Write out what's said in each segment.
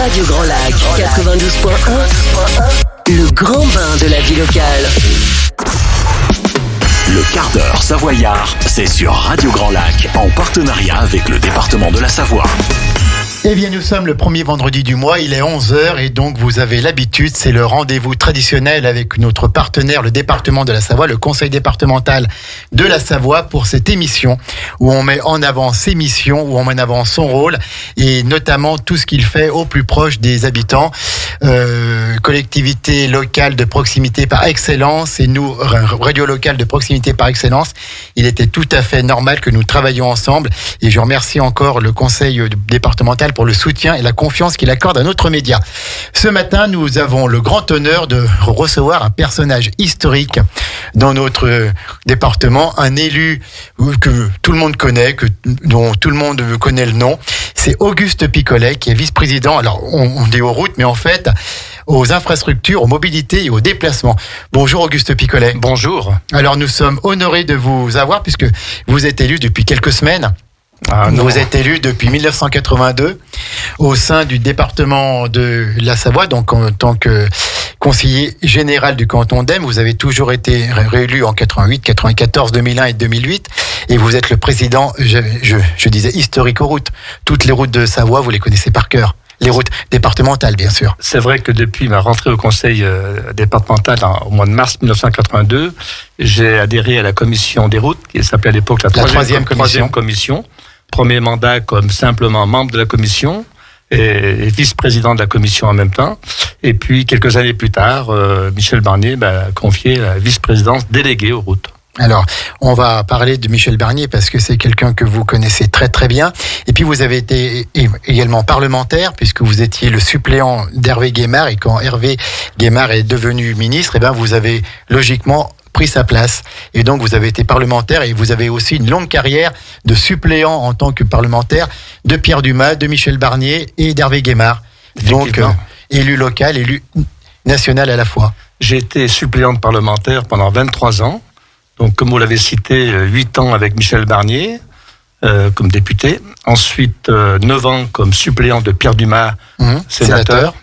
Radio Grand Lac 92.1, le grand bain de la vie locale. Le quart d'heure savoyard, c'est sur Radio Grand Lac, en partenariat avec le département de la Savoie. Eh bien, nous sommes le premier vendredi du mois, il est 11h et donc vous avez l'habitude, c'est le rendez-vous traditionnel avec notre partenaire, le département de la Savoie, le conseil départemental de la Savoie pour cette émission où on met en avant ses missions, où on met en avant son rôle et notamment tout ce qu'il fait au plus proche des habitants. Collectivité locale de proximité par excellence et nous, radio locale de proximité par excellence, il était tout à fait normal que nous travaillions ensemble et je remercie encore le conseil départemental pour le soutien et la confiance qu'il accorde à notre média. Ce matin, nous avons le grand honneur de recevoir un personnage historique dans notre département, un élu que tout le monde connaît, dont tout le monde connaît le nom. C'est Auguste Picolet qui est vice-président, alors on dit aux routes, mais en fait aux infrastructures, aux mobilités et aux déplacements. Bonjour Auguste Picolet. Bonjour. Alors nous sommes honorés de vous avoir puisque vous êtes élu depuis quelques semaines. Vous êtes élu depuis 1982 au sein du département de la Savoie, donc en tant que conseiller général du canton d'Aisne. Vous avez toujours été réélu en 88, 94, 2001 et 2008 et vous êtes le président, je disais, historique aux routes. Toutes les routes de Savoie, vous les connaissez par cœur. Les routes départementales, bien sûr. C'est vrai que depuis ma rentrée au conseil départemental au mois de mars 1982, j'ai adhéré à la commission des routes, qui s'appelait à l'époque la troisième commission. Premier mandat comme simplement membre de la commission et vice-président de la commission en même temps. Et puis, quelques années plus tard, Michel Barnier m'a confié la vice-présidence déléguée aux routes. Alors, on va parler de Michel Barnier parce que c'est quelqu'un que vous connaissez très très bien. Et puis, vous avez été également parlementaire puisque vous étiez le suppléant d'Hervé Guémard. Et quand Hervé Guémard est devenu ministre, vous avez logiquement pris sa place. Et donc, vous avez été parlementaire et vous avez aussi une longue carrière de suppléant en tant que parlementaire de Pierre Dumas, de Michel Barnier et d'Hervé Guémard. Donc, élu local, élu national à la fois. J'ai été suppléant de parlementaire pendant 23 ans. Donc, comme vous l'avez cité, 8 ans avec Michel Barnier comme député. Ensuite, 9 ans comme suppléant de Pierre Dumas, sénateur.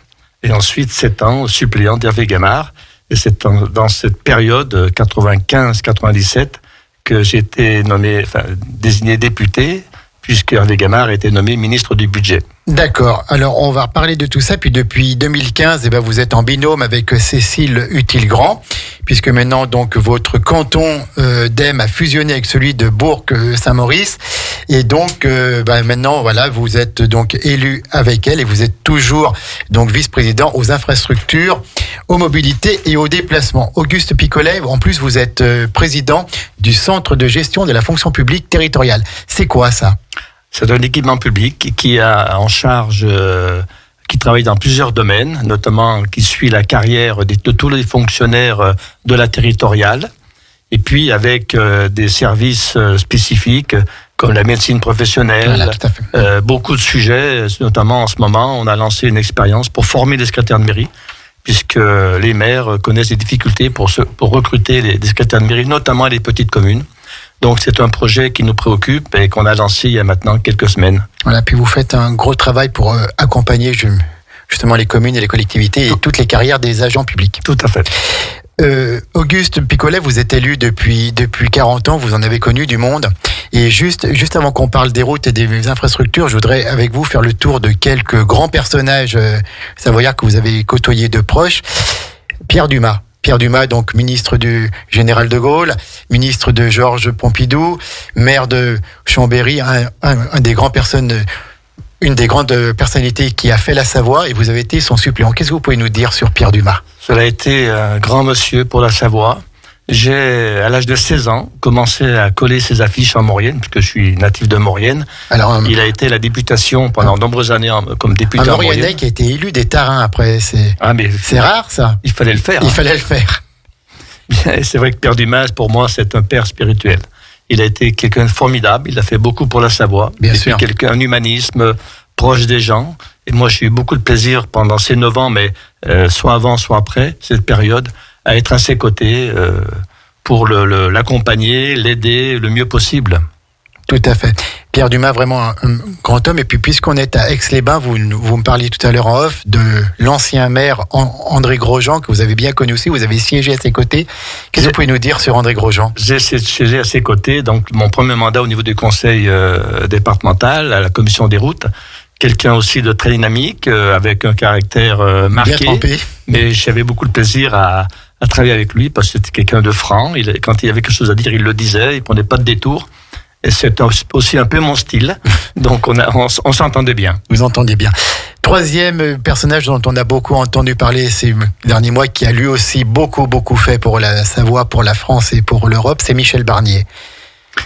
Et ensuite, 7 ans suppléant d'Hervé Guémard. Et c'est dans cette période 95-97 que j'ai été désigné député, puisque Hervé Guémard a été nommé ministre du Budget. D'accord. Alors, on va reparler de tout ça. Puis, depuis 2015, vous êtes en binôme avec Cécile Hutil-Grand, puisque maintenant, donc, votre canton d'Aisne a fusionné avec celui de Bourg-Saint-Maurice. Et donc, maintenant, voilà, vous êtes donc élu avec elle et vous êtes toujours donc vice-président aux infrastructures, aux mobilités et aux déplacements. Auguste Picolet, en plus, vous êtes président du Centre de gestion de la fonction publique territoriale. C'est quoi ça ? C'est un équipement public qui a en charge, qui travaille dans plusieurs domaines, notamment qui suit la carrière de tous les fonctionnaires de la territoriale, et puis avec des services spécifiques comme la médecine professionnelle, voilà, tout à fait. Beaucoup de sujets, notamment en ce moment, on a lancé une expérience pour former les secrétaires de mairie, puisque les maires connaissent des difficultés pour recruter des secrétaires de mairie, notamment les petites communes. Donc, c'est un projet qui nous préoccupe et qu'on a lancé il y a maintenant quelques semaines. Voilà, puis vous faites un gros travail pour accompagner justement les communes et les collectivités et toutes les carrières des agents publics. Tout à fait. Auguste Picolet, vous êtes élu depuis 40 ans, vous en avez connu du monde. Et juste avant qu'on parle des routes et des infrastructures, je voudrais avec vous faire le tour de quelques grands personnages savoyards que vous avez côtoyés de proche. Pierre Dumas, donc ministre du général de Gaulle, ministre de Georges Pompidou, maire de Chambéry, une des grandes personnalités qui a fait la Savoie, et vous avez été son suppléant. Qu'est-ce que vous pouvez nous dire sur Pierre Dumas ? Cela a été un grand monsieur pour la Savoie. J'ai, à l'âge de 16 ans, commencé à coller ses affiches en Maurienne, puisque je suis natif de Maurienne. Alors, il a été à la députation pendant de nombreuses années comme député en Maurienne. Un Mauriennais qui a été élu des Tarins après. C'est rare, ça. Il fallait le faire. Il fallait le faire. Et c'est vrai que Pierre Dumas, pour moi, c'est un père spirituel. Il a été quelqu'un de formidable. Il a fait beaucoup pour la Savoie. Bien sûr. Un humanisme proche des gens. Et moi, j'ai eu beaucoup de plaisir pendant ces 9 ans, mais soit avant, soit après cette période, à être à ses côtés pour l'accompagner, l'aider le mieux possible. Tout à fait. Pierre Dumas, vraiment un grand homme. Et puis, puisqu'on est à Aix-les-Bains, vous me parliez tout à l'heure en off de l'ancien maire André Grosjean, que vous avez bien connu aussi. Vous avez siégé à ses côtés. Qu'est-ce que vous pouvez nous dire sur André Grosjean? J'ai siégé à ses côtés. Donc, mon premier mandat au niveau du conseil départemental, à la commission des routes. Quelqu'un aussi de très dynamique, avec un caractère marqué. Bien trempé. Mais j'avais beaucoup de plaisir à travailler avec lui parce que c'était quelqu'un de franc. Quand il y avait quelque chose à dire, il le disait. Il prenait pas de détour. Et c'est aussi un peu mon style. Donc, on s'entendait bien. Vous entendez bien. Troisième personnage dont on a beaucoup entendu parler ces derniers mois, qui a lui aussi beaucoup fait pour la Savoie, pour la France et pour l'Europe, c'est Michel Barnier.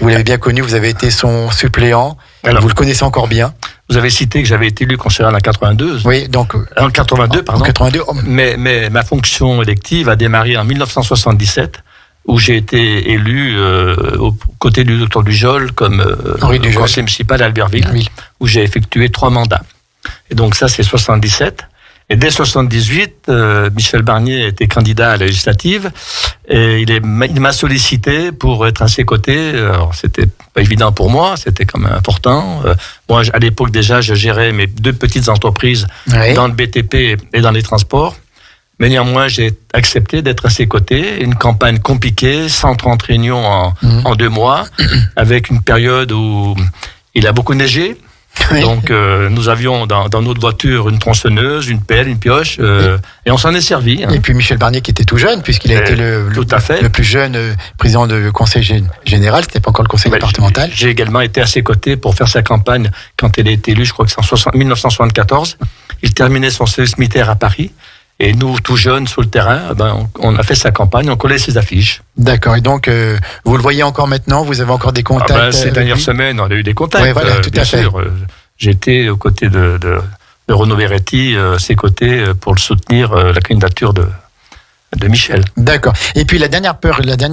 Vous l'avez bien connu, vous avez été son suppléant. Alors, vous le connaissez encore bien. Vous avez cité que j'avais été élu conseiller en 82. Oui, donc. En 82, pardon. En 82. Mais ma fonction élective a démarré en 1977. Où j'ai été élu aux côtés du docteur Dujol comme conseiller municipal à Albertville, oui. Où j'ai effectué 3 mandats. Et donc ça, c'est 77. Et dès 78, Michel Barnier était candidat à la législative et il m'a sollicité pour être à ses côtés. Alors, c'était pas évident pour moi, c'était quand même important. Moi, à l'époque déjà, je gérais mes 2 petites entreprises dans le BTP et dans les transports. Mais néanmoins, j'ai accepté d'être à ses côtés. Une campagne compliquée, 130 réunions en 2 mois, avec une période où il a beaucoup neigé. Oui. Donc, nous avions dans notre voiture une tronçonneuse, une pelle, une pioche, et on s'en est servi. Hein. Et puis Michel Barnier qui était tout jeune, puisqu'il a été le plus jeune président du conseil général, c'était pas encore le conseil départemental. J'ai également été à ses côtés pour faire sa campagne quand il a été élu, je crois que c'est en 1974. Il terminait son service militaire à Paris. Et nous, tout jeunes, sur le terrain, on a fait sa campagne, on collait ses affiches. D'accord. Et donc, vous le voyez encore maintenant? Vous avez encore des contacts? Ces dernières semaines, on a eu des contacts. Oui, voilà, tout bien à fait. Sûr. J'étais aux côtés de Renaud Beretti, à ses côtés, pour le soutenir la candidature de Michel. D'accord. Et puis la dernière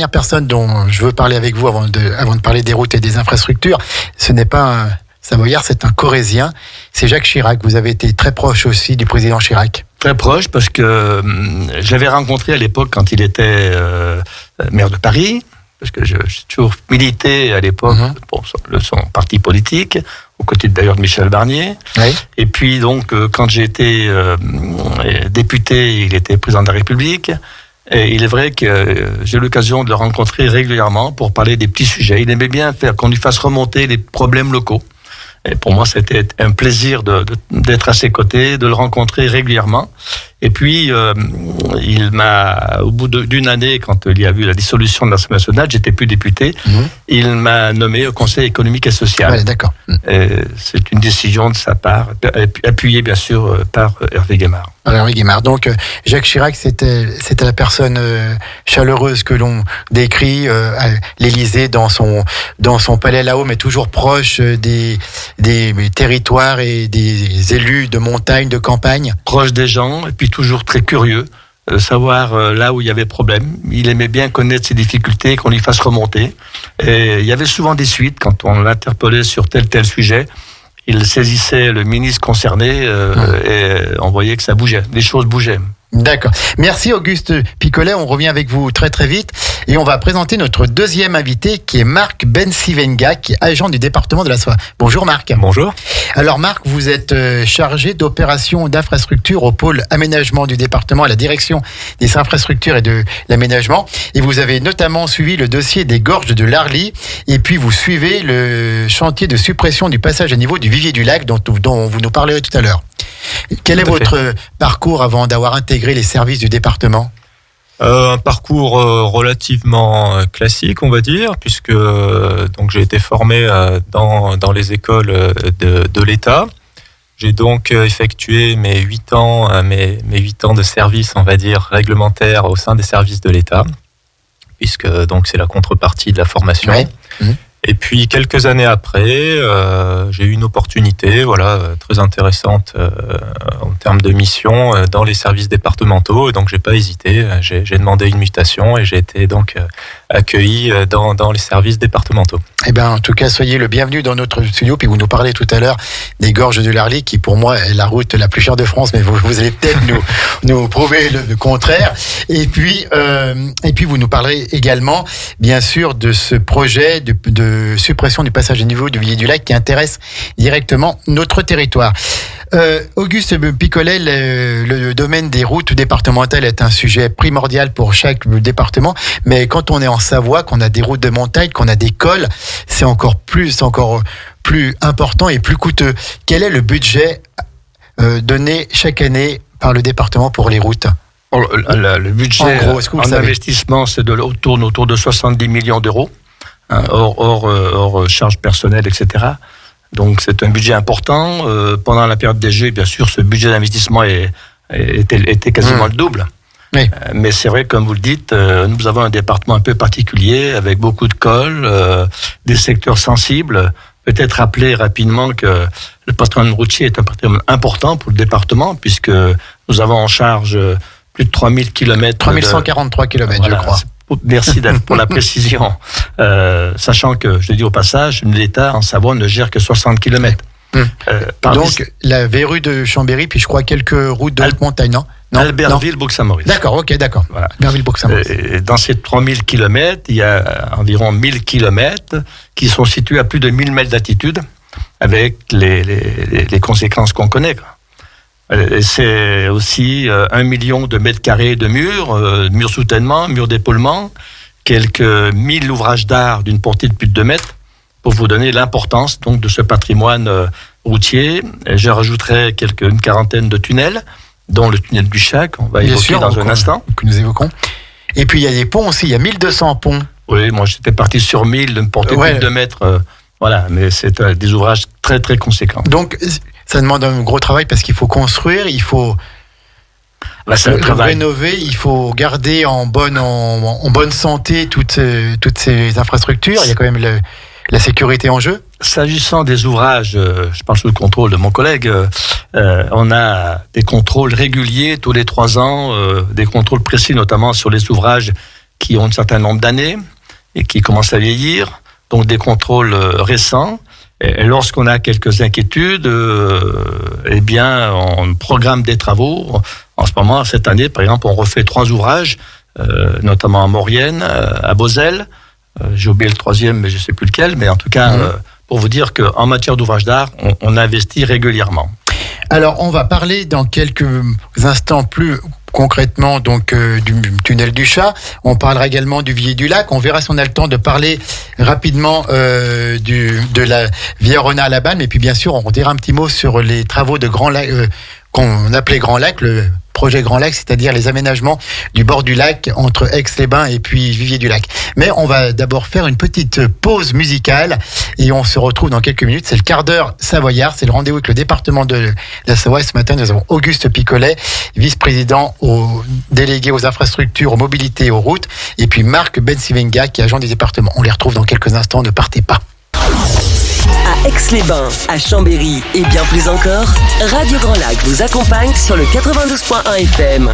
personne dont je veux parler avec vous avant de parler des routes et des infrastructures, ce n'est pas un Savoyard, c'est un Corrézien. C'est Jacques Chirac. Vous avez été très proche aussi du président Chirac. Très proche, parce que j'avais rencontré à l'époque, quand il était maire de Paris, parce que j'ai toujours milité à l'époque pour son parti politique, aux côtés d'ailleurs de Michel Barnier. Oui. Et puis donc, quand j'ai été député, il était président de la République. Et il est vrai que j'ai eu l'occasion de le rencontrer régulièrement pour parler des petits sujets. Il aimait bien faire qu'on lui fasse remonter les problèmes locaux. Et pour moi, c'était un plaisir d'être à ses côtés, de le rencontrer régulièrement. Et puis, il m'a, au bout d'une année, quand il y a eu la dissolution de l'Assemblée nationale, j'étais plus député, il m'a nommé au Conseil économique et social. Ouais, d'accord. Et c'est une décision de sa part, appuyée bien sûr par Hervé Guémard. Hervé Guémard. Donc, Jacques Chirac, c'était la personne chaleureuse que l'on décrit à l'Élysée dans son palais là-haut, mais toujours proche des territoires et des élus de montagne, de campagne. Proche des gens, et puis toujours très curieux, savoir là où il y avait problème. Il aimait bien connaître ses difficultés, qu'on lui fasse remonter. Et il y avait souvent des suites quand on l'interpellait sur tel sujet. Il saisissait le ministre concerné et on voyait que ça bougeait, les choses bougeaient. D'accord. Merci Auguste Picolet, on revient avec vous très très vite et on va présenter notre deuxième invité qui est Marc Bensivenga, qui est agent du département de la Savoie. Bonjour Marc. Bonjour. Alors Marc, vous êtes chargé d'opérations d'infrastructures au pôle aménagement du département à la direction des infrastructures et de l'aménagement et vous avez notamment suivi le dossier des gorges de l'Arly et puis vous suivez le chantier de suppression du passage à niveau du Vivier du Lac dont vous nous parlerez tout à l'heure. Quel est votre parcours avant d'avoir intégré les services du département ? Un parcours relativement classique, on va dire, puisque donc j'ai été formé dans les écoles de l'État. J'ai donc effectué mes 8 ans de service, on va dire, réglementaire au sein des services de l'État, puisque donc c'est la contrepartie de la formation. Ouais. Et puis quelques années après, j'ai eu une opportunité, très intéressante en termes de mission dans les services départementaux. Et donc j'ai pas hésité, j'ai demandé une mutation et j'ai été donc accueilli dans les services départementaux. Eh bien, en tout cas, soyez le bienvenu dans notre studio. Puis vous nous parlez tout à l'heure des gorges de l'Arly, qui pour moi est la route la plus chère de France, mais vous allez peut-être nous prouver le contraire. Et puis vous nous parlerez également, bien sûr, de ce projet de suppression du passage à niveau du Villiers-du-Lac qui intéresse directement notre territoire. Auguste Picolet, le domaine des routes départementales est un sujet primordial pour chaque département, mais quand on est en Savoie, qu'on a des routes de montagne, qu'on a des cols, c'est encore plus important et plus coûteux. Quel est le budget donné chaque année par le département pour les routes ? Le budget en investissement, c'est tourne autour de 70 millions d'euros, hein, hors charges personnelles, etc. Donc c'est un budget important. Pendant la période des Jeux, bien sûr, ce budget d'investissement était quasiment le double. Oui. Mais c'est vrai, comme vous le dites, nous avons un département un peu particulier, avec beaucoup de cols, des secteurs sensibles. Peut-être rappeler rapidement que le patrimoine routier est un patrimoine important pour le département, puisque nous avons en charge plus de 3000 km. 3143 km, voilà, je crois. Merci pour la précision. Sachant que, je le dis au passage, l'État en Savoie ne gère que 60 km. Donc, la verrue de Chambéry, puis je crois quelques routes de haute montagne, non ? Albertville, Bourg-Saint-Maurice. D'accord, ok, d'accord. Voilà. Albertville, Bourg-Saint-Maurice. Dans ces 3000 km, il y a environ 1000 km qui sont situés à plus de 1000 mètres d'altitude, avec les conséquences qu'on connaît, quoi. Et c'est aussi 1 million de mètres carrés de murs soutènement, murs d'épaulement, quelques 1000 ouvrages d'art d'une portée de plus de 2 mètres, pour vous donner l'importance donc de ce patrimoine routier. Et je rajouterai une quarantaine de tunnels, dont le tunnel du Chac, on va évoquer dans un instant. Que nous évoquons. Et puis il y a des ponts aussi, il y a 1200 ponts. Oui, moi j'étais parti sur 1000, d'une portée de plus de 2 mètres. Voilà, mais c'est des ouvrages très très conséquents. Donc ça demande un gros travail parce qu'il faut construire, il faut rénover, il faut garder en bonne santé toutes ces infrastructures. Il y a quand même la sécurité en jeu. S'agissant des ouvrages, je parle sous le contrôle de mon collègue, on a des contrôles réguliers tous les 3 ans, des contrôles précis notamment sur les ouvrages qui ont un certain nombre d'années et qui commencent à vieillir, donc des contrôles récents. Et lorsqu'on a quelques inquiétudes, eh bien, on programme des travaux. En ce moment, cette année, par exemple, on refait 3 ouvrages, notamment à Maurienne, à Beauzelle. J'ai oublié le 3e, mais je ne sais plus lequel. Mais en tout cas, pour vous dire qu'en matière d'ouvrage d'art, on investit régulièrement. Alors, on va parler dans quelques instants plus concrètement donc du tunnel du Chat. On parlera également du Villiers-du-Lac. On verra si on a le temps de parler rapidement de la Via Rona à la Balme. Et puis bien sûr, on dira un petit mot sur les travaux de Grand Lac qu'on appelait Grand Lac, le projet Grand Lac, c'est-à-dire les aménagements du bord du lac entre Aix-les-Bains et puis Viviers-du-Lac. Mais on va d'abord faire une petite pause musicale et on se retrouve dans quelques minutes. C'est le quart d'heure savoyard, c'est le rendez-vous avec le département de la Savoie. Ce matin, nous avons Auguste Picolet, vice-président délégué aux infrastructures, aux mobilités et aux routes, et puis Marc Bensivenga, qui est agent des départements. On les retrouve dans quelques instants, ne partez pas. À Aix-les-Bains, à Chambéry et bien plus encore, Radio Grand Lac vous accompagne sur le 92.1 FM.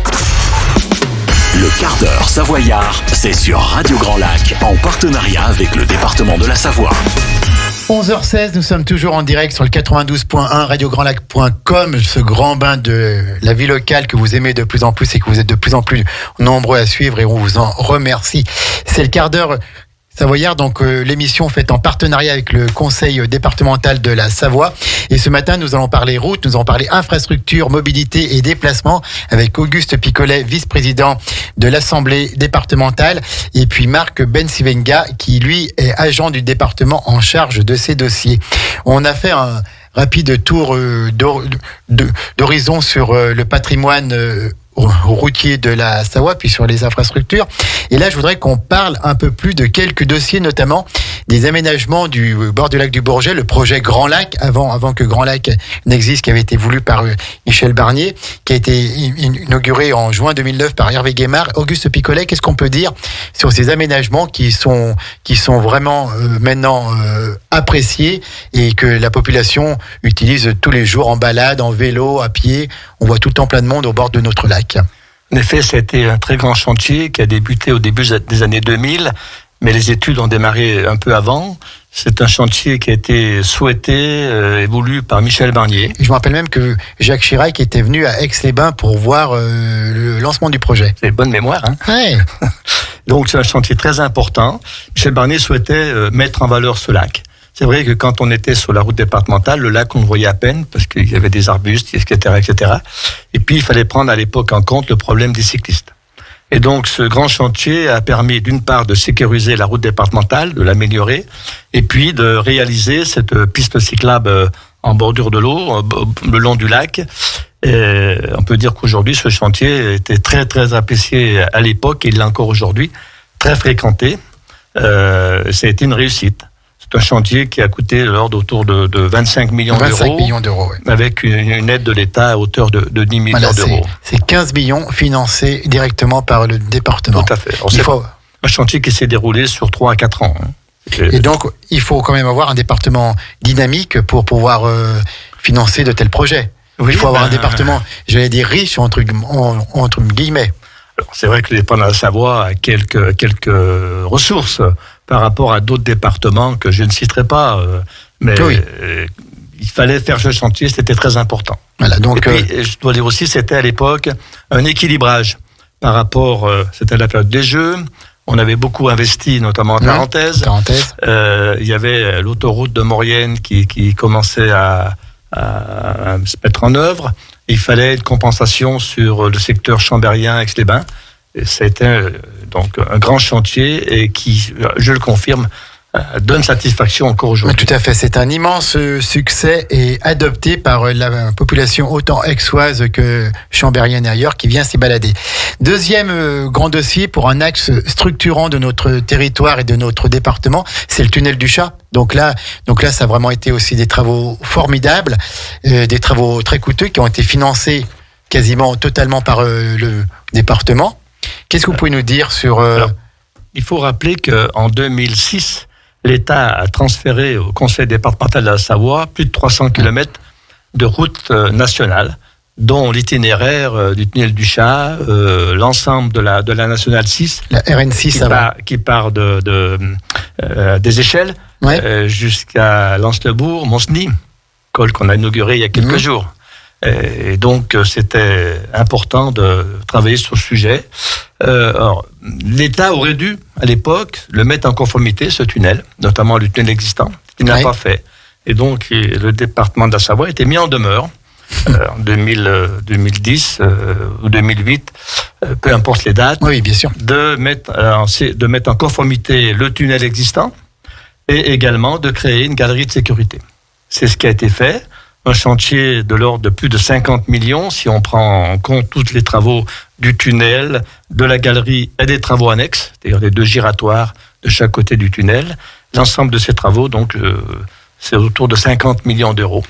Le quart d'heure savoyard, c'est sur Radio Grand Lac, en partenariat avec le département de la Savoie. 11h16, nous sommes toujours en direct sur le 92.1 radiograndlac.com, ce grand bain de la vie locale que vous aimez de plus en plus et que vous êtes de plus en plus nombreux à suivre et on vous en remercie. C'est le quart d'heure savoyard, donc l'émission faite en partenariat avec le conseil départemental de la Savoie. Et ce matin, nous allons parler route, nous allons parler infrastructure, mobilité et déplacement avec Auguste Picolet, vice-président de l'Assemblée départementale, et puis Marc Bensivenga, qui lui est agent du département en charge de ces dossiers. On a fait un rapide tour d'horizon sur le patrimoine routier de la Savoie, puis sur les infrastructures. Et là, je voudrais qu'on parle un peu plus de quelques dossiers, notamment des aménagements du bord du lac du Bourget, le projet Grand Lac, avant que Grand Lac n'existe, qui avait été voulu par Michel Barnier, qui a été inauguré en juin 2009 par Hervé Guémard. Auguste Picolet, qu'est-ce qu'on peut dire sur ces aménagements qui sont vraiment maintenant appréciés et que la population utilise tous les jours en balade, en vélo, à pied? On voit tout le temps plein de monde au bord de notre lac. En effet, ça a été un très grand chantier qui a débuté au début des années 2000, mais les études ont démarré un peu avant. C'est un chantier qui a été souhaité et voulu par Michel Barnier. Je me rappelle même que Jacques Chirac était venu à Aix-les-Bains pour voir le lancement du projet. C'est bonne mémoire, hein. Ouais. Donc c'est un chantier très important. Michel Barnier souhaitait mettre en valeur ce lac. C'est vrai que quand on était sur la route départementale, le lac, on le voyait à peine parce qu'il y avait des arbustes, etc., etc. Et puis, il fallait prendre à l'époque en compte le problème des cyclistes. Et donc, ce grand chantier a permis, d'une part, de sécuriser la route départementale, de l'améliorer, et puis de réaliser cette piste cyclable en bordure de l'eau, le long du lac. Et on peut dire qu'aujourd'hui, ce chantier était très, très apprécié à l'époque, et il l'est encore aujourd'hui, très fréquenté. Ça a été une réussite. C'est un chantier qui a coûté l'ordre autour de 25 millions d'euros. 25 millions d'euros, oui. Avec une aide de l'État à hauteur de 10 millions d'euros. C'est 15 millions financés directement par le département. Tout à fait. Alors, un chantier qui s'est déroulé sur 3 à 4 ans. Et donc, il faut quand même avoir un département dynamique pour pouvoir financer de tels projets. Oui, il faut avoir un département, j'allais dire, riche, entre guillemets. Alors, c'est vrai que le département de la Savoie a quelques ressources par rapport à d'autres départements que je ne citerai pas, mais oui. Il fallait faire ce chantier, c'était très important. Voilà, donc, et puis, je dois dire aussi, c'était à l'époque un équilibrage par rapport, c'était la période des Jeux, on avait beaucoup investi, notamment en Tarentaise. Il y avait l'autoroute de Maurienne qui commençait à se mettre en œuvre. Il fallait une compensation sur le secteur chambérien Aix-les-Bains. Ça a été donc un grand chantier et qui, je le confirme, donne satisfaction encore aujourd'hui. Tout à fait, c'est un immense succès et adopté par la population autant aixoise que chambérienne et ailleurs qui vient s'y balader. Deuxième grand dossier pour un axe structurant de notre territoire et de notre département, c'est le tunnel du Chat. Donc là, ça a vraiment été aussi des travaux formidables, des travaux très coûteux qui ont été financés quasiment totalement par le département. Qu'est-ce que vous pouvez nous dire sur... Alors, il faut rappeler qu'en 2006, l'État a transféré au Conseil départemental de la Savoie plus de 300 km de routes nationales, dont l'itinéraire du tunnel du Chat, l'ensemble de la nationale 6, la RN6 qui part des échelles jusqu'à Lens-le-Bourg, Monceny, col qu'on a inauguré il y a quelques jours. Et donc, c'était important de travailler sur ce sujet. Alors, l'État aurait dû, à l'époque, le mettre en conformité, ce tunnel, notamment le tunnel existant, ce qu'il n'a pas fait. Et donc, le département de la Savoie a été mis en demeure en 2010 ou 2008, peu importe les dates, oui, bien sûr, de mettre en conformité le tunnel existant et également de créer une galerie de sécurité. C'est ce qui a été fait. Un chantier de l'ordre de plus de 50 millions, si on prend en compte tous les travaux du tunnel, de la galerie et des travaux annexes, c'est-à-dire les 2 giratoires de chaque côté du tunnel. L'ensemble de ces travaux, donc, c'est autour de 50 millions d'euros.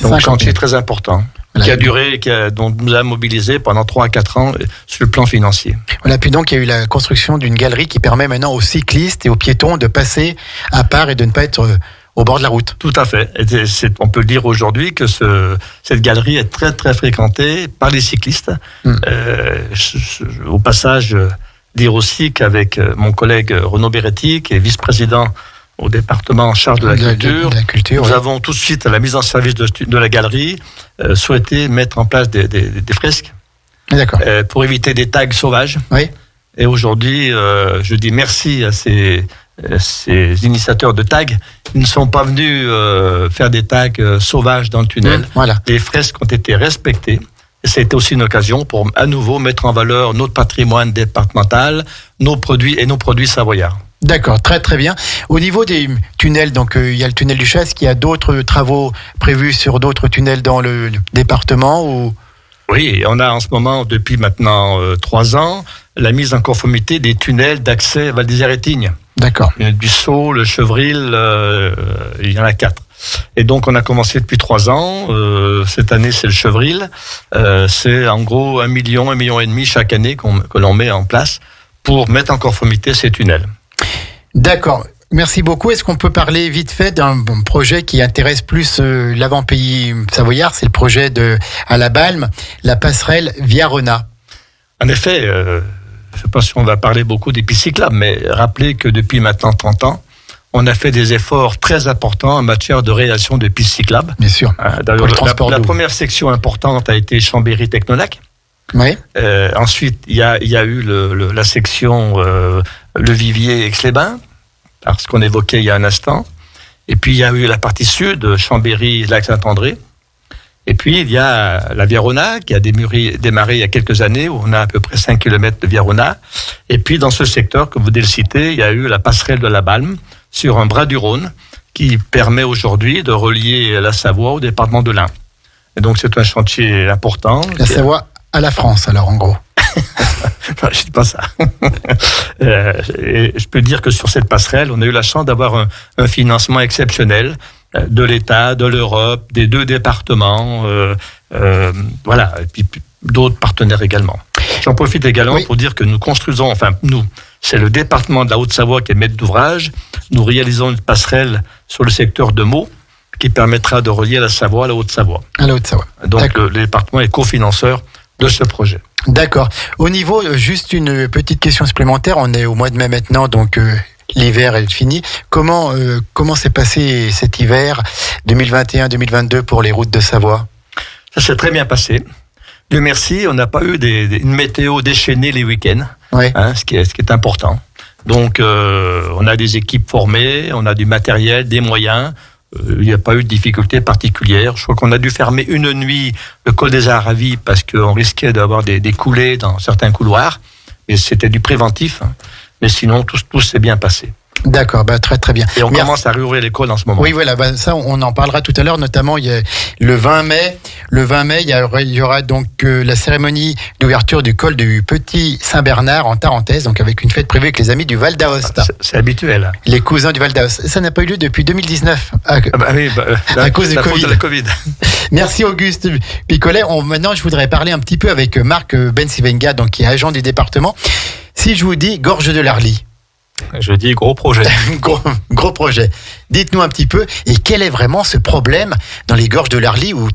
Donc, un chantier très important, qui a duré, dont nous a mobilisé pendant 3 à 4 ans sur le plan financier. Voilà, puis donc il y a eu la construction d'une galerie qui permet maintenant aux cyclistes et aux piétons de passer à part et de ne pas être au bord de la route. Tout à fait. On peut dire aujourd'hui que cette galerie est très très fréquentée par les cyclistes. Au passage, dire aussi qu'avec mon collègue Renaud Béretti, qui est vice-président au département en charge de la culture, nous avons tout de suite, à la mise en service de la galerie, souhaité mettre en place des fresques pour éviter des tags sauvages. Oui. Et aujourd'hui, je dis merci à ces initiateurs de tags. Ils ne sont pas venus faire des tags sauvages dans le tunnel. Voilà. Les fresques ont été respectées. Et c'était aussi une occasion pour à nouveau mettre en valeur notre patrimoine départemental, nos produits savoyards. D'accord, très très bien. Au niveau des tunnels, donc il y a le tunnel du Chat, est-ce qu'il y a d'autres travaux prévus sur d'autres tunnels dans le département ou... Oui, on a en ce moment, depuis maintenant 3 ans, la mise en conformité des tunnels d'accès Val d'Isère et Tignes. D'accord. Du Sceau, le Chevril, il y en a 4. Et donc, on a commencé depuis 3 ans. Cette année, c'est le Chevril. C'est en gros 1 million et demi chaque année que l'on met en place pour mettre en conformité ces tunnels. D'accord. Merci beaucoup. Est-ce qu'on peut parler vite fait d'un projet qui intéresse plus l'avant-pays savoyard? C'est le projet à la Balme, la passerelle Via Rona. En effet, je ne sais pas si on va parler beaucoup des pistes cyclables, mais rappelez que depuis maintenant 30 ans, on a fait des efforts très importants en matière de réalisation de pistes cyclables. Bien sûr. D'ailleurs, la première section importante a été Chambéry-Technolac. Oui. Ensuite, il y a eu la section Le Vivier Aix-les-Bains, parce qu'on évoquait il y a un instant. Et puis, il y a eu la partie sud, Chambéry-Lac-Saint-André. Et puis, il y a la Viarona, qui a démarré il y a quelques années, où on a à peu près 5 km de Viarona. Et puis, dans ce secteur, comme vous venez de le citer, il y a eu la passerelle de la Balme, sur un bras du Rhône, qui permet aujourd'hui de relier la Savoie au département de l'Ain. Et donc, c'est un chantier important. La Savoie à la France, alors, en gros. Non, je ne dis pas ça. Et je peux dire que sur cette passerelle, on a eu la chance d'avoir un financement exceptionnel de l'État, de l'Europe, des 2 départements, voilà, et puis d'autres partenaires également. J'en profite également pour dire que nous construisons, c'est le département de la Haute-Savoie qui est maître d'ouvrage. Nous réalisons une passerelle sur le secteur de Meaux qui permettra de relier la Savoie à la Haute-Savoie. À la Haute-Savoie. Donc le département est cofinanceur de ce projet. D'accord. Au niveau, juste une petite question supplémentaire, on est au mois de mai maintenant, donc l'hiver est fini. Comment s'est passé cet hiver 2021-2022 pour les routes de Savoie ? Ça s'est très bien passé. Dieu merci, on n'a pas eu une météo déchaînée les week-ends, ce qui est important. Donc, on a des équipes formées, on a du matériel, des moyens. Il n'y a pas eu de difficultés particulières. Je crois qu'on a dû fermer une nuit le col des Aravis parce qu'on risquait d'avoir des coulées dans certains couloirs. Et c'était du préventif. Mais sinon, tout s'est bien passé. D'accord, très très bien. Et on commence à réouvrir l'école en ce moment. Oui, voilà, ça on en parlera tout à l'heure, notamment il y a le 20 mai. Le 20 mai, il y aura donc la cérémonie d'ouverture du col du Petit Saint-Bernard en Tarentaise, donc avec une fête prévue avec les amis du Val d'Aoste. C'est habituel. Les cousins du Val d'Aoste. Ça n'a pas eu lieu depuis 2019. À cause du Covid. De la Covid. Merci Auguste Picolet. Maintenant, je voudrais parler un petit peu avec Marc Bensivenga, donc qui est agent du département. Si je vous dis Gorge de l'Arly. Je dis gros projet. gros projet. Dites-nous un petit peu, et quel est vraiment ce problème dans les gorges de l'Arly où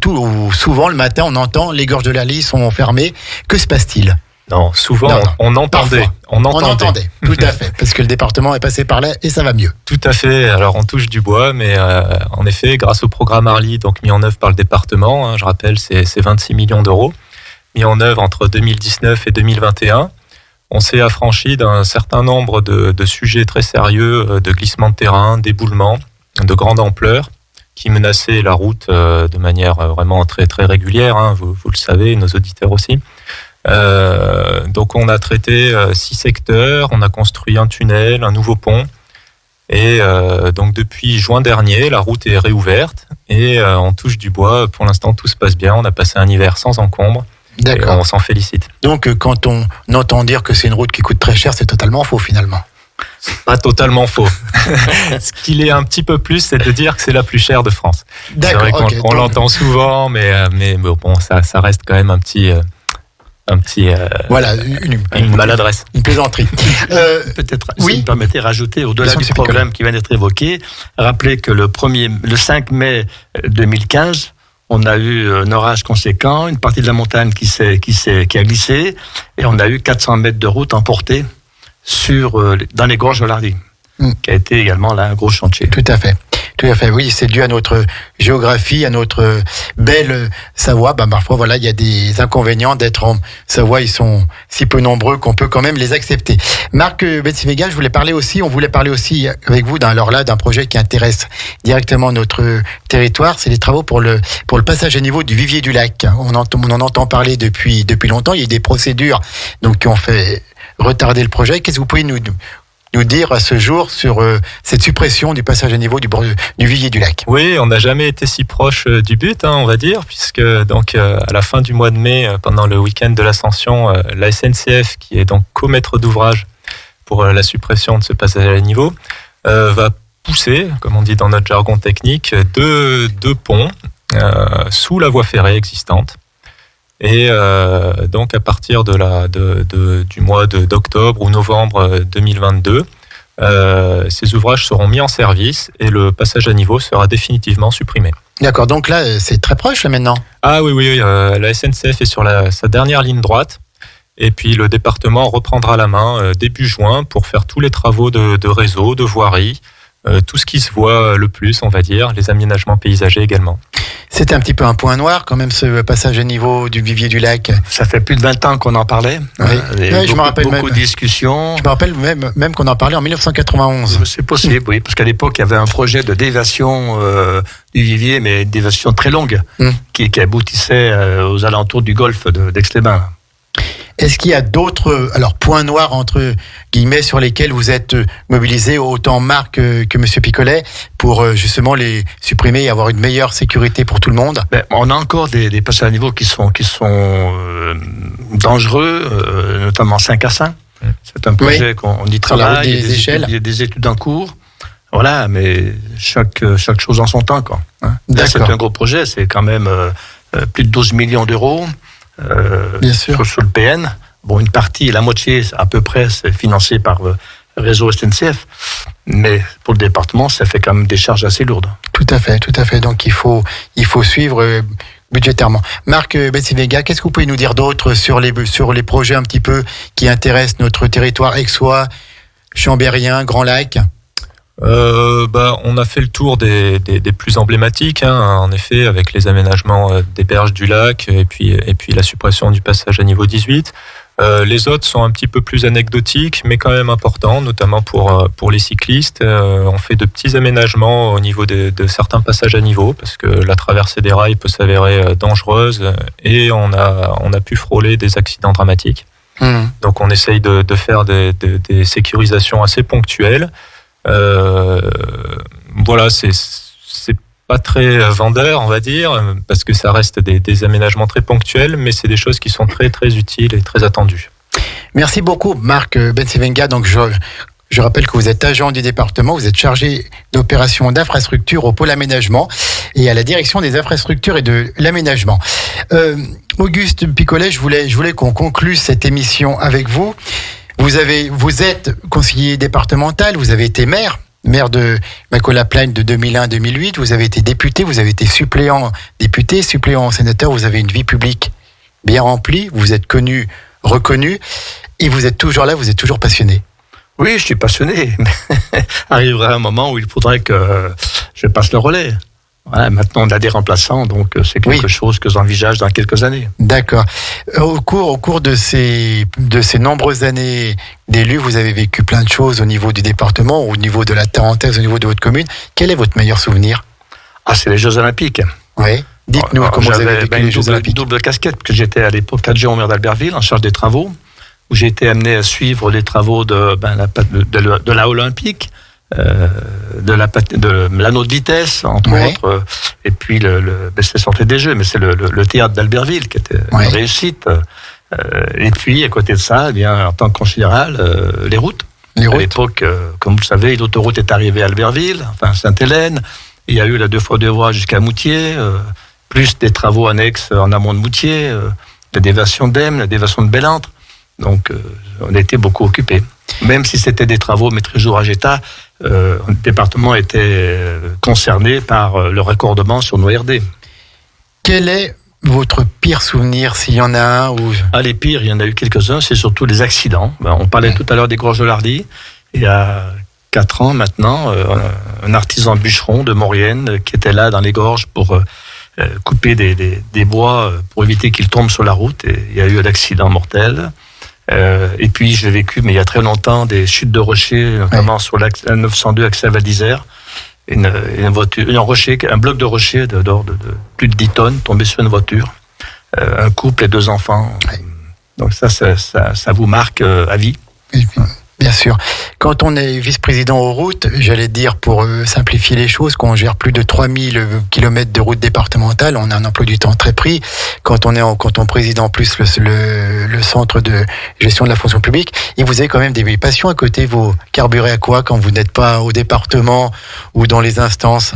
souvent le matin on entend les gorges de l'Arly sont fermées. Que se passe-t-il ? Non, souvent on entendait. On entendait, tout à fait, parce que le département est passé par là et ça va mieux. Tout à fait, alors on touche du bois, mais en effet, grâce au programme Arly, donc mis en œuvre par le département, je rappelle, c'est 26 millions d'euros, mis en œuvre entre 2019 et 2021, on s'est affranchi d'un certain nombre de sujets très sérieux, de glissement de terrain, d'éboulements, de grande ampleur, qui menaçaient la route de manière vraiment très, très régulière, vous le savez, nos auditeurs aussi. Donc on a traité 6 secteurs, on a construit un tunnel, un nouveau pont, et donc depuis juin dernier, la route est réouverte, et on touche du bois, pour l'instant tout se passe bien, on a passé un hiver sans encombre. D'accord. Et on s'en félicite. Donc, quand on entend dire que c'est une route qui coûte très cher, c'est totalement faux finalement. Pas totalement faux. Ce qu'il est un petit peu plus, c'est de dire que c'est la plus chère de France. D'accord. C'est vrai qu'on l'entend souvent, mais bon, ça reste quand même un petit. Voilà, une maladresse. Une plaisanterie. Peut-être, si vous me permettez, rajouter au-delà du programme qui vient d'être évoqué, rappelez que le 5 mai 2015. On a eu un orage conséquent, une partie de la montagne qui a glissé, et on a eu 400 mètres de route emportée dans les gorges de l'Arly, qui a été également là un gros chantier. Tout à fait. Oui, c'est dû à notre géographie, à notre belle Savoie. Parfois, voilà, il y a des inconvénients d'être en Savoie. Ils sont si peu nombreux qu'on peut quand même les accepter. Marc Bensivenga, on voulait parler aussi avec vous d'un projet qui intéresse directement notre territoire. C'est les travaux pour le passage à niveau du Vivier du Lac. On en entend parler depuis longtemps. Il y a des procédures donc qui ont fait retarder le projet. Qu'est-ce que vous pouvez nous dire à ce jour sur cette suppression du passage à niveau du Vivier du Lac? Oui, on n'a jamais été si proche du but, on va dire, puisque donc à la fin du mois de mai, pendant le week-end de l'Ascension, la SNCF, qui est donc co-maître d'ouvrage pour la suppression de ce passage à niveau, va pousser, comme on dit dans notre jargon technique, deux ponts sous la voie ferrée existante. Et donc à partir du mois d'octobre ou novembre 2022, ces ouvrages seront mis en service et le passage à niveau sera définitivement supprimé. D'accord, donc là c'est très proche là maintenant. Ah oui, la SNCF est sur sa dernière ligne droite, et puis le département reprendra la main début juin pour faire tous les travaux de réseau, de voirie, tout ce qui se voit le plus, on va dire, les aménagements paysagers également. C'était un petit peu un point noir quand même ce passage à niveau du Vivier du Lac. Ça fait plus de 20 ans qu'on en parlait. Oui. Je me rappelle beaucoup de discussions. Je me rappelle même qu'on en parlait en 1991. C'est possible, oui, parce qu'à l'époque, il y avait un projet de déviation du Vivier, mais une déviation très longue, qui aboutissait aux alentours du golfe d'Aix-les-Bains. Est-ce qu'il y a d'autres points noirs entre guillemets sur lesquels vous êtes mobilisés, autant Marc que Monsieur Picolet, pour justement les supprimer et avoir une meilleure sécurité pour tout le monde? On a encore des passages à niveau qui sont dangereux, notamment Saint-Cassin. C'est un projet qu'on y travaille, il y a des études en cours. Voilà, mais chaque chose en son temps, quoi. Là, c'est un gros projet, c'est quand même plus de 12 millions d'euros. Bien sûr. Sur le PN. Bon, une partie, la moitié à peu près, c'est financé par le réseau SNCF. Mais pour le département, ça fait quand même des charges assez lourdes. Tout à fait. Donc il faut suivre budgétairement. Marc Betsy-Vega, qu'est-ce que vous pouvez nous dire d'autre sur les projets un petit peu qui intéressent notre territoire aixois, chambérien, Grand Lac? On a fait le tour des plus emblématiques, en effet, avec les aménagements des berges du lac et puis la suppression du passage à niveau 18. Les autres sont un petit peu plus anecdotiques, mais quand même importants, notamment pour les cyclistes. On fait de petits aménagements au niveau de certains passages à niveau, parce que la traversée des rails peut s'avérer dangereuse et on a pu frôler des accidents dramatiques. Donc on essaye de faire des sécurisations assez ponctuelles. Voilà, c'est pas très vendeur, on va dire, parce que ça reste des aménagements très ponctuels, mais c'est des choses qui sont très très utiles et très attendues. Merci beaucoup, Marc Betsy-Vega. Donc je rappelle que vous êtes agent du département, vous êtes chargé d'opérations d'infrastructures au pôle aménagement et à la direction des infrastructures et de l'aménagement. Auguste Picolet, je voulais qu'on conclue cette émission avec vous. Vous êtes conseiller départemental, vous avez été maire de Macola-Plagne de 2001 à 2008, vous avez été député, vous avez été suppléant député, suppléant sénateur, vous avez une vie publique bien remplie, vous êtes connu, reconnu, et vous êtes toujours là, vous êtes toujours passionné. Oui, je suis passionné, mais arrivera un moment où il faudrait que je passe le relais. Voilà, maintenant on a des remplaçants, donc c'est quelque chose que j'envisage dans quelques années. D'accord. Au cours de ces nombreuses années d'élu, vous avez vécu plein de choses au niveau du département, au niveau de la Tarentaise, au niveau de votre commune. Quel est votre meilleur souvenir? C'est les Jeux Olympiques. Oui. Dites-nous comment vous avez vécu les Jeux Olympiques. Une double casquette, parce que j'étais à l'époque adjoint au maire d'Albertville, en charge des travaux, où j'ai été amené à suivre les travaux de la Olympique. De l'anneau de vitesse, entre autres, et puis c'est sorti des Jeux, mais c'est le théâtre d'Albertville qui était une réussite. Et puis, à côté de ça, en tant que conseiller général, les routes. À l'époque, comme vous le savez, l'autoroute est arrivée à Albertville, enfin Sainte-Hélène. Il y a eu la 2x2 voies jusqu'à Moutier, plus des travaux annexes en amont de Moutier, la déviation d'Aisne, la déviation de Bellentre. Donc, on a été beaucoup occupés. Même si c'était des travaux maîtrise ouvrage État, le département était concerné par le raccordement sur nos RD. Quel est votre pire souvenir, s'il y en a un Les pires, il y en a eu quelques-uns, c'est surtout les accidents. On parlait tout à l'heure des gorges de l'Hardy. Il y a 4 ans maintenant, un artisan bûcheron de Maurienne qui était là dans les gorges pour couper des bois pour éviter qu'ils tombent sur la route. Et il y a eu un accident mortel. Et puis j'ai vécu, mais il y a très longtemps, des chutes de rochers, notamment sur la 902 accès à Val d'Isère. Un bloc de rocher de plus de 10 tonnes tombé sur une voiture. Un couple et 2 enfants. Donc ça vous marque à vie. Bien sûr. Quand on est vice-président aux routes, j'allais dire pour simplifier les choses, qu'on gère plus de 3000 km de routes départementales, on a un emploi du temps très pris. Quand on préside en plus le centre de gestion de la fonction publique, et vous avez quand même des passions à côté, vous carburez à quoi quand vous n'êtes pas au département ou dans les instances?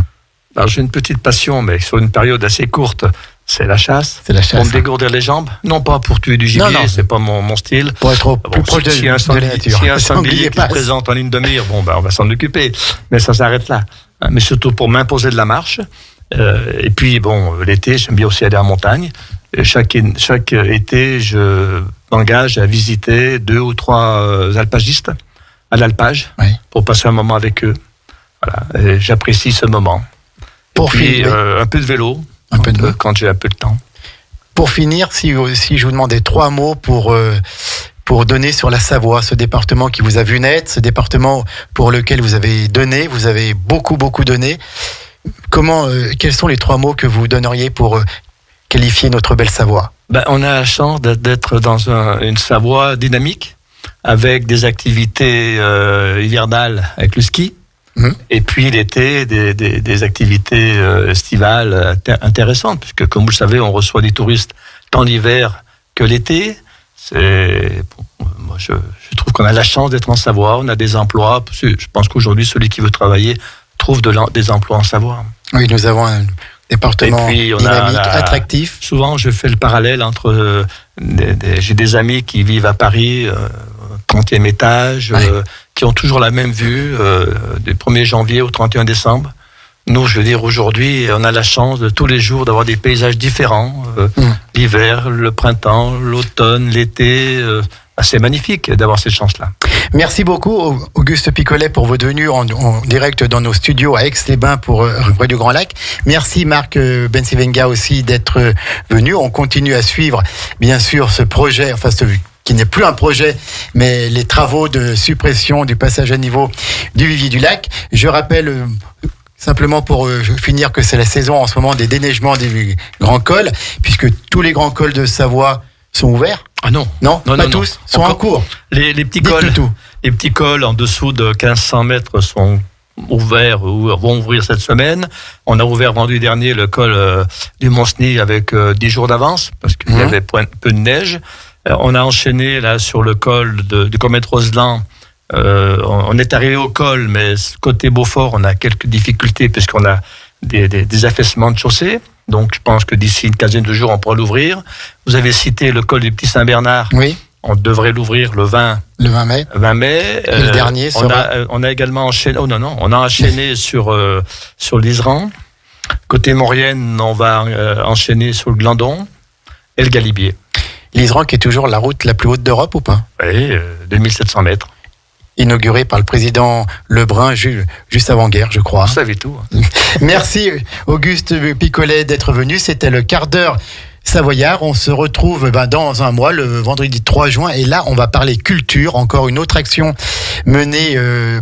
Alors j'ai une petite passion, mais sur une période assez courte. C'est la chasse. Pour me dégourdir les jambes. Non pas pour tuer du gibier, c'est pas mon style. Pour être plus proche de la nature. Si y a un sanglier qui se présente en ligne de mire, on va s'en occuper. Mais ça s'arrête là. Mais surtout pour m'imposer de la marche. Et puis, l'été, j'aime bien aussi aller en montagne. Et chaque été, je m'engage à visiter 2 ou 3 alpagistes à l'alpage pour passer un moment avec eux. Voilà, et j'apprécie ce moment. Pour Puis finir, un peu de vélo, quand j'ai un peu de temps. pour finir, si je vous demandais 3 mots pour donner sur la Savoie, ce département qui vous a vu naître, ce département pour lequel vous avez donné, vous avez beaucoup donné. Quels sont les 3 mots que vous donneriez pour qualifier notre belle Savoie? On a la chance d'être dans une Savoie dynamique, avec des activités hivernales avec le ski, et puis l'été, des activités estivales intéressantes, puisque comme vous le savez, on reçoit des touristes tant l'hiver que l'été. Moi, je trouve qu'on a la chance d'être en Savoie, on a des emplois. Je pense qu'aujourd'hui, celui qui veut travailler trouve des emplois en Savoie. Oui, nous avons un département dynamique, attractif. Souvent, je fais le parallèle entre... j'ai des amis qui vivent à Paris, 30e étage, qui ont toujours la même vue, du 1er janvier au 31 décembre. Nous, je veux dire, aujourd'hui, on a la chance de tous les jours d'avoir des paysages différents. L'hiver, le printemps, l'automne, l'été. C'est magnifique d'avoir cette chance-là. Merci beaucoup, Auguste Picolet, pour vos venues en direct dans nos studios à Aix-les-Bains pour Radio Grand Lac. Merci, Marc Bensivenga, aussi d'être venu. On continue à suivre, bien sûr, ce projet, qui n'est plus un projet, mais les travaux de suppression du passage à niveau du Vivier du Lac. Je rappelle... Simplement pour finir que c'est la saison en ce moment des déneigements des grands cols, puisque tous les grands cols de Savoie sont ouverts. Ah non. Non, pas tous, sont en cours. Les petits cols, les petits cols en dessous de 1500 mètres sont ouverts ou vont ouvrir cette semaine. On a ouvert vendredi dernier le col du Mont-Cenis avec 10 jours d'avance, parce qu'il y avait peu de neige. On a enchaîné là sur le col du Comète Roseland. On est arrivé au col, mais côté Beaufort, on a quelques difficultés puisqu'on a des affaissements de chaussée. Donc, je pense que d'ici une quinzaine de jours, on pourra l'ouvrir. Vous avez cité le col du Petit Saint-Bernard. Oui. On devrait l'ouvrir le 20 mai. Et le dernier on a également enchaîné. On a enchaîné sur l'Iseran. Côté Maurienne, on va enchaîner sur le Glandon et le Galibier. L'Iseran qui est toujours la route la plus haute d'Europe ou pas? Oui, 2700 mètres. Inauguré par le président Lebrun juste avant-guerre, je crois. Vous savez tout. Merci Auguste Picolet d'être venu. C'était le quart d'heure savoyard. On se retrouve dans un mois, le vendredi 3 juin. Et là, on va parler culture. Encore une autre action menée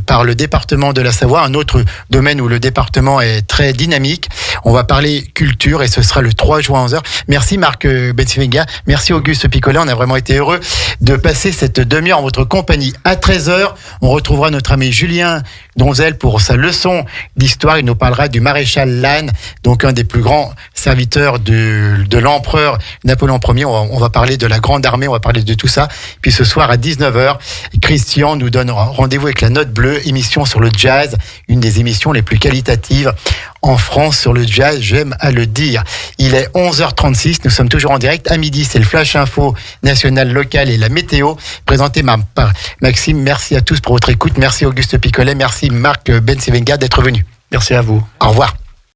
par le département de la Savoie. Un autre domaine où le département est très dynamique. On va parler culture et ce sera le 3 juin à 11h. Merci Marc Bensivenga. Merci Auguste Picolet. On a vraiment été heureux de passer cette demi-heure en votre compagnie. À 13h, on retrouvera notre ami Julien Donzel pour sa leçon d'histoire. Il nous parlera du maréchal Lannes, donc un des plus grands serviteurs de l'empereur Napoléon Ier. On va parler de la Grande Armée, on va parler de tout ça. Puis ce soir à 19h, Christian nous donne rendez-vous avec la Note Bleue, émission sur le jazz, une des émissions les plus qualitatives en France sur le jazz, j'aime à le dire. Il est 11h36, nous sommes toujours en direct. À midi, c'est le Flash Info national, local et la météo, présenté par Maxime. Merci à tous pour votre écoute. Merci Auguste Picolet, merci Marc Bensivenga d'être venu. Merci à vous. Au revoir.